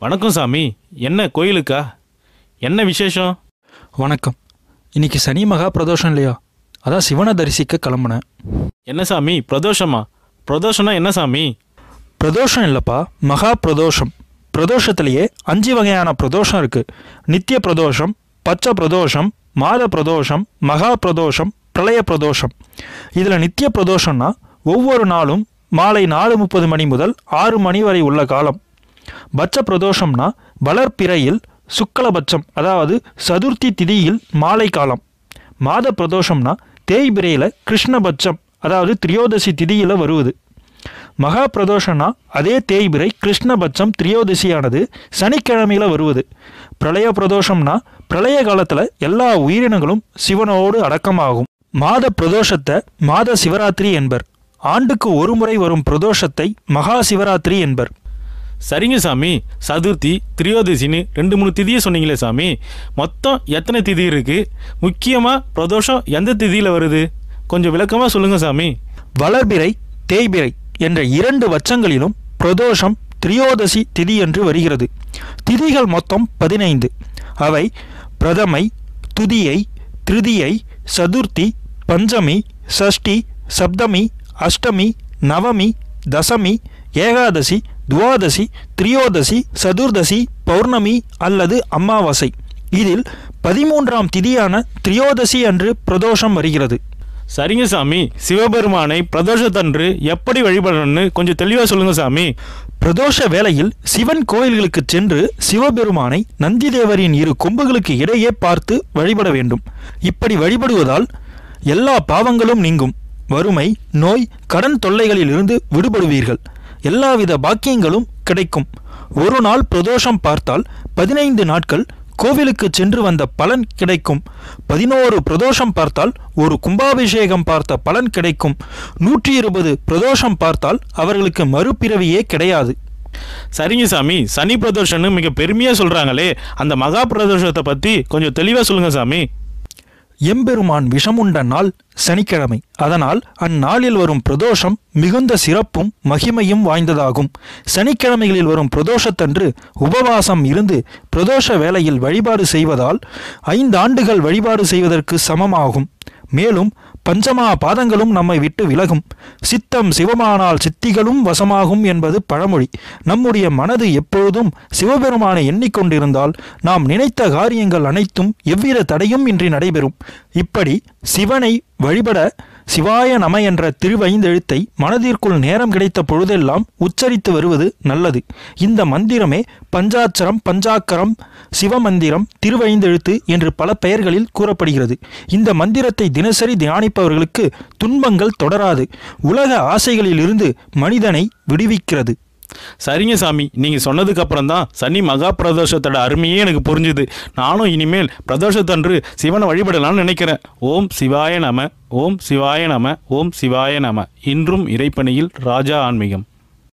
வணக்கம் சாமி. என்ன கோயிலுக்கா? என்ன விசேஷம்? வணக்கம். இன்னைக்கு சனி மகா பிரதோஷம் இல்லையா? அதான் சிவனை தரிசிக்க கிளம்புனேன். என்ன சாமி பிரதோஷமா? பிரதோஷம்னா என்ன சாமி? பிரதோஷம் இல்லைப்பா, மகா பிரதோஷம். பிரதோஷத்திலேயே 5 வகையான பிரதோஷம் இருக்கு. நித்திய பிரதோஷம், பச்ச பிரதோஷம், மாத பிரதோஷம், மகா பிரதோஷம், பிரளய பிரதோஷம். இதில் நித்திய பிரதோஷம்னா ஒவ்வொரு நாளும் மாலை 4:30 மணி முதல் 6 மணி வரை உள்ள காலம். பட்ச பிரதோஷம்னா வளர்ப்பிறையில் சுக்லபட்சம், அதாவது சதுர்த்தி திதியில் மாலை காலம். மாத பிரதோஷம்னா தேய்பிரையில் கிருஷ்ணபட்சம், அதாவது திரியோதசி திதியில் வருவது. மகா பிரதோஷம்னா அதே தேய்பிரை கிருஷ்ணபட்சம் திரியோதசியானது சனிக்கிழமையில் வருவது. பிரளய பிரதோஷம்னா பிரளய காலத்தில் எல்லா உயிரினங்களும் சிவனோடு அடக்கமாகும். மாத பிரதோஷத்தை மாத சிவராத்திரி என்பர். ஆண்டுக்கு ஒரு முறை வரும் பிரதோஷத்தை மகா சிவராத்திரி என்பர். சரிங்க சாமி. சதுர்த்தி திரியோதசின்னு 2-3 திதியை சொன்னீங்களே சாமி, மொத்தம் எத்தனை திதி இருக்கு? முக்கியமாக பிரதோஷம் எந்த திதியில் வருது? கொஞ்சம் விளக்கமாக சொல்லுங்கள் சாமி. வளர்பிறை தேய்பிறை என்ற 2 வச்சங்களிலும் பிரதோஷம் திரியோதசி திதி என்று வருகிறது. திதிகள் மொத்தம் 15. அவை பிரதமை, துதியை, திருதியை, சதுர்த்தி, பஞ்சமி, சஷ்டி, சப்தமி, அஷ்டமி, நவமி, தசமி, ஏகாதசி, துவாதசி, திரியோதசி, சதுர்தசி, பௌர்ணமி அல்லது அமாவாசை. இதில் 13ஆம் திதியான திரியோதசி அன்று பிரதோஷம் வருகிறது. சரிங்க சாமி. சிவபெருமானை பிரதோஷத்தன்று எப்படி வழிபடணும்னு கொஞ்சம் தெளிவாக சொல்லுங்க சாமி. பிரதோஷ வேளையில் சிவன் கோயில்களுக்கு சென்று சிவபெருமானை நந்திதேவரின் 2 கொம்புகளுக்கு இடையே பார்த்து வழிபட வேண்டும். இப்படி வழிபடுவதால் எல்லா பாவங்களும் நீங்கும். வறுமை, நோய், கடன் தொல்லைகளில் இருந்து விடுபடுவீர்கள். எல்லாவித பாக்கியங்களும் கிடைக்கும். ஒரு நாள் பிரதோஷம் பார்த்தால் 15 நாட்கள் கோவிலுக்கு சென்று வந்த பலன் கிடைக்கும். 11 பிரதோஷம் பார்த்தால் ஒரு கும்பாபிஷேகம் பார்த்த பலன் கிடைக்கும். 120 பிரதோஷம் பார்த்தால் அவர்களுக்கு மறுபிறவியே கிடையாது. சரிங்க சாமி. சனி பிரதோஷம்னு மிக பெருமையாக சொல்கிறாங்களே, அந்த மகா பிரதோஷத்தை பற்றி கொஞ்சம் தெளிவாக சொல்லுங்கள் சாமி. எம்பெருமான் விஷமுண்ட நாள் சனிக்கிழமை. அதனால் அந்நாளில் வரும் பிரதோஷம் மிகுந்த சிறப்பும் மகிமையும் வாய்ந்ததாகும். சனிக்கிழமைகளில் வரும் பிரதோஷத்தன்று உபவாசம் இருந்து பிரதோஷ வேளையில் வழிபாடு செய்வதால் 5 ஆண்டுகள் வழிபாடு செய்வதற்கு சமமாகும். மேலும் பஞ்சமா பாதங்களும் நம்மை விட்டு விலகும். சித்தம் சிவமானால் சித்திகளும் வசமாகும் என்பது பழமொழி. நம்முடைய மனது எப்பொழுதும் சிவபெருமானை எண்ணிக்கொண்டிருந்தால் நாம் நினைத்த காரியங்கள் அனைத்தும் எவ்வித தடையும் இன்றி நடைபெறும். இப்படி சிவனை வழிபட சிவாய நம என்ற திருவைந்தெழுத்தை மனதிற்குள் நேரம் கிடைத்த பொழுதெல்லாம் உச்சரித்து வருவது நல்லது. இந்த மந்திரமே பஞ்சாட்சரம், பஞ்சாக்கரம், சிவமந்திரம், திருவைந்தெழுத்து என்று பல பெயர்களில் கூறப்படுகிறது. இந்த மந்திரத்தை தினசரி தியானிப்பவர்களுக்கு துன்பங்கள் தொடராது. உலக ஆசைகளில் இருந்து மனிதனை விடுவிக்கிறது. சரிங்க சாமி. நீங்கள் சொன்னதுக்கு அப்புறம் தான் சனி மகா பிரதோஷத்தோட அருமையே எனக்கு புரிஞ்சுது. நானும் இனிமேல் பிரதோஷத்தன்று சிவனை வழிபடலாம்னு நினைக்கிறேன். ஓம் சிவாய நம, ஓம் சிவாய நம, ஓம் சிவாய நம. இன்றும் இறைப்பணியில் ராஜா ஆன்மீகம்.